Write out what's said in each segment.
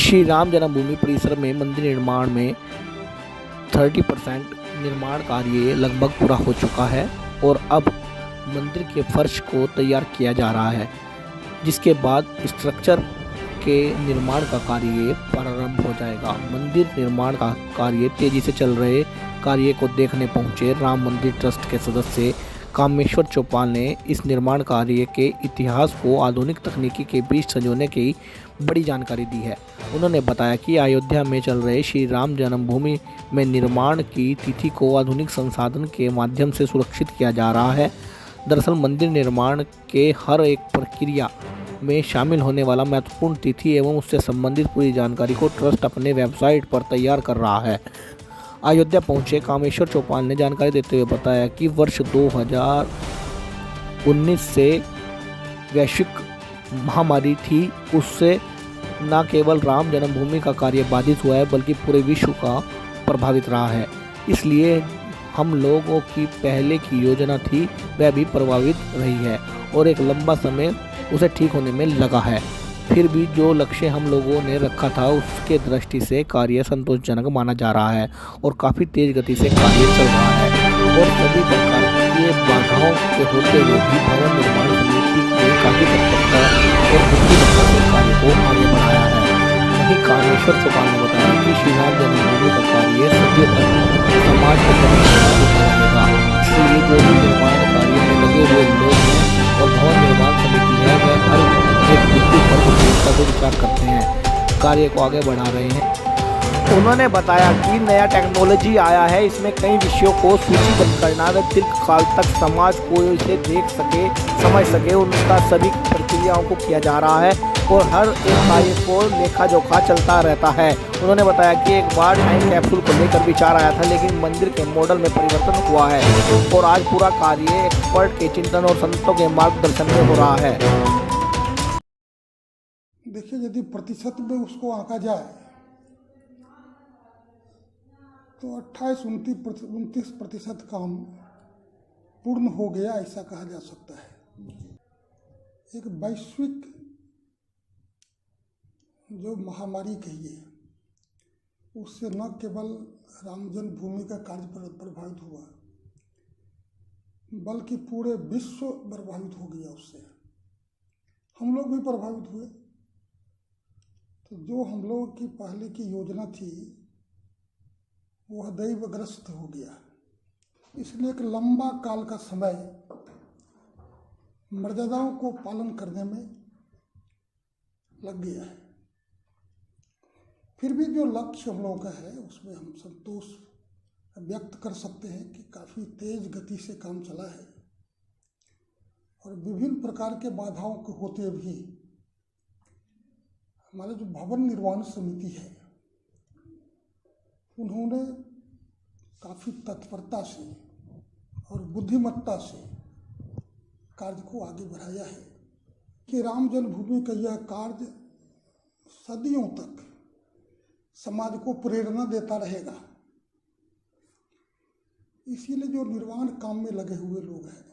श्री राम जन्मभूमि परिसर में मंदिर निर्माण में 30% निर्माण कार्य लगभग पूरा हो चुका है और अब मंदिर के फर्श को तैयार किया जा रहा है, जिसके बाद स्ट्रक्चर के निर्माण का कार्य प्रारंभ हो जाएगा। मंदिर निर्माण का कार्य तेजी से चल रहे कार्य को देखने पहुंचे राम मंदिर ट्रस्ट के सदस्य कामेश्वर चौपाल ने इस निर्माण कार्य के इतिहास को आधुनिक तकनीकी के बीच संजोने की बड़ी जानकारी दी है। उन्होंने बताया कि अयोध्या में चल रहे श्री राम जन्मभूमि में निर्माण की तिथि को आधुनिक संसाधन के माध्यम से सुरक्षित किया जा रहा है। दरअसल मंदिर निर्माण के हर एक प्रक्रिया में शामिल होने वाला महत्वपूर्ण तिथि एवं उससे संबंधित पूरी जानकारी को ट्रस्ट अपने वेबसाइट पर तैयार कर रहा है। अयोध्या पहुंचे कामेश्वर चौपाल ने जानकारी देते हुए बताया कि वर्ष 2019 से वैश्विक महामारी थी, उससे न केवल राम जन्मभूमि का कार्य बाधित हुआ है बल्कि पूरे विश्व का प्रभावित रहा है। इसलिए हम लोगों की पहले की योजना थी वह भी प्रभावित रही है और एक लंबा समय उसे ठीक होने में लगा है। फिर भी जो लक्ष्य हम लोगों ने रखा था उसके दृष्टि से कार्य संतोषजनक माना जा रहा है और काफ़ी तेज गति से कार्य चल रहा है और सभी प्रकार की बाधाओं के होते हुए भी भवन निर्माण समिति ने काफ़ी तत्परता और बुद्धिमत्ता से कार्य को आगे बढ़ाया है। वहीं कामेश्वर चौपाल ने बताया कि श्री राम जन्मभूमि का कार्य सदियों तक समाज को रहेगा, इसलिए जो भी निर्माण कार्य में लगे हुए लोग हैं और भवन निर्माण समिति है वह हर एक बिंदु पर गंभीरता से विचार करते हैं, कार्य को आगे बढ़ा रहे हैं। उन्होंने बताया कि नया टेक्नोलॉजी आया है, इसमें कई विषयों को सूचीबद्ध करना व दीर्घकाल तक समाज को इसे देख सके, समझ सके, उनका सभी प्रक्रियाओं को किया जा रहा है और हर एक कार्य को लेखा जोखा चलता रहता है। उन्होंने बताया कि एक बार टाइम कैप्सूल को लेकर विचार आया था, लेकिन मंदिर के मॉडल में परिवर्तन हुआ है और आज पूरा कार्य एक्सपर्ट के चिंतन और संतों के मार्गदर्शन में हो रहा है। देखिए, यदि प्रतिशत में उसको आंका जाए तो 28-29% काम पूर्ण हो गया, ऐसा कहा जा सकता है। एक वैश्विक जो महामारी कहिए, उससे न केवल राम जन्मभूमि का कार्य प्रभावित हुआ बल्कि पूरे विश्व प्रभावित हो गया उससे। हम लोग भी प्रभावित हुए। तो जो हम लोगों की पहले की योजना थी वह दैवग्रस्त हो गया, इसलिए एक लंबा काल का समय मर्यादाओं को पालन करने में लग गया है। फिर भी जो लक्ष्य हम लोगों का है उसमें हम संतोष व्यक्त कर सकते हैं कि काफ़ी तेज गति से काम चला है और विभिन्न प्रकार के बाधाओं के होते भी हमारे जो भवन निर्माण समिति है उन्होंने काफ़ी तत्परता से और बुद्धिमत्ता से कार्य को आगे बढ़ाया है कि राम जन्मभूमि का यह कार्य सदियों तक समाज को प्रेरणा देता रहेगा। इसीलिए जो निर्माण काम में लगे हुए लोग हैं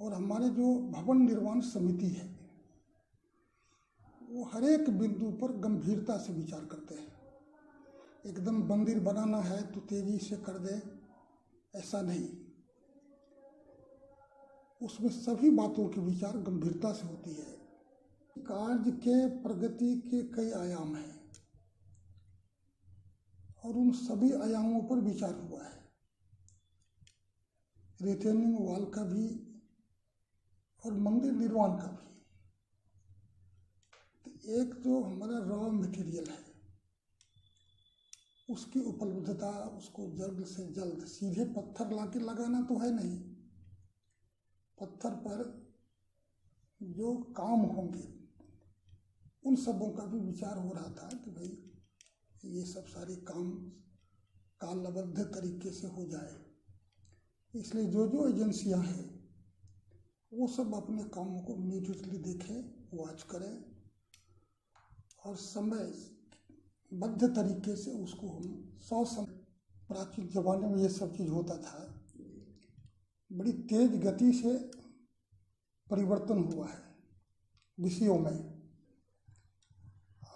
और हमारे जो भवन निर्माण समिति है वो हर एक बिंदु पर गंभीरता से विचार करते हैं। एकदम मंदिर बनाना है तो तेजी से कर दे, ऐसा नहीं। उसमें सभी बातों की विचार गंभीरता से होती है। कार्य के प्रगति के कई आयाम हैं और उन सभी आयामों पर विचार हुआ है। रिटेनिंग वॉल का भी और मंदिर निर्माण का भी। तो एक जो हमारा रॉ मटेरियल है उसकी उपलब्धता, उसको जल्द से जल्द सीधे पत्थर लाके लगाना तो है नहीं, पत्थर पर जो काम होंगे उन सबों का भी विचार हो रहा था कि भाई ये सब सारे काम कालबद्ध तरीके से हो जाए। इसलिए जो जो एजेंसियां हैं वो सब अपने कामों को इमीडिएटली देखें, वॉच करें और समय बद्ध तरीके से उसको हम 100 समय। प्राचीन जमाने में ये सब चीज़ होता था, बड़ी तेज गति से परिवर्तन हुआ है विषयों में।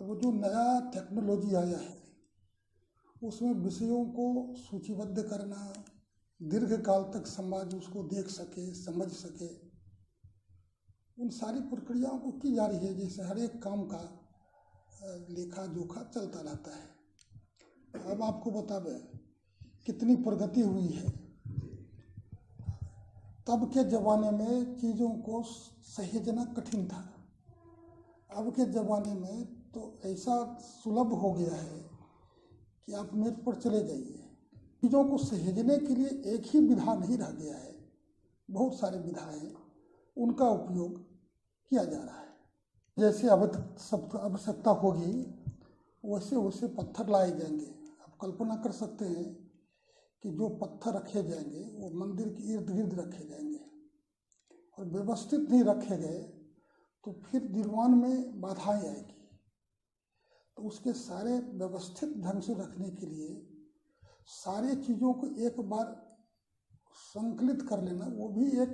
अब जो नया टेक्नोलॉजी आया है उसमें विषयों को सूचीबद्ध करना, दीर्घकाल तक समाज उसको देख सके, समझ सके, उन सारी प्रक्रियाओं को की जा रही है। जैसे हर एक काम का लेखा जोखा चलता रहता है। अब आपको बता दें कितनी प्रगति हुई है। तब के ज़माने में चीज़ों को सहेजना कठिन था। अब के ज़माने में तो ऐसा सुलभ हो गया है कि आप नेट पर चले जाइए। चीज़ों को सहेजने के लिए एक ही विधा नहीं रह गया है, बहुत सारे विधाएं उनका उपयोग किया जा रहा है। जैसे आवश्यकता होगी वैसे वैसे पत्थर लाए जाएंगे। आप कल्पना कर सकते हैं कि जो पत्थर रखे जाएंगे वो मंदिर के इर्द गिर्द रखे जाएंगे और व्यवस्थित नहीं रखे गए तो फिर निर्माण में बाधाएं आएगी। तो उसके सारे व्यवस्थित ढंग से रखने के लिए सारे चीज़ों को एक बार संकलित कर लेना, वो भी एक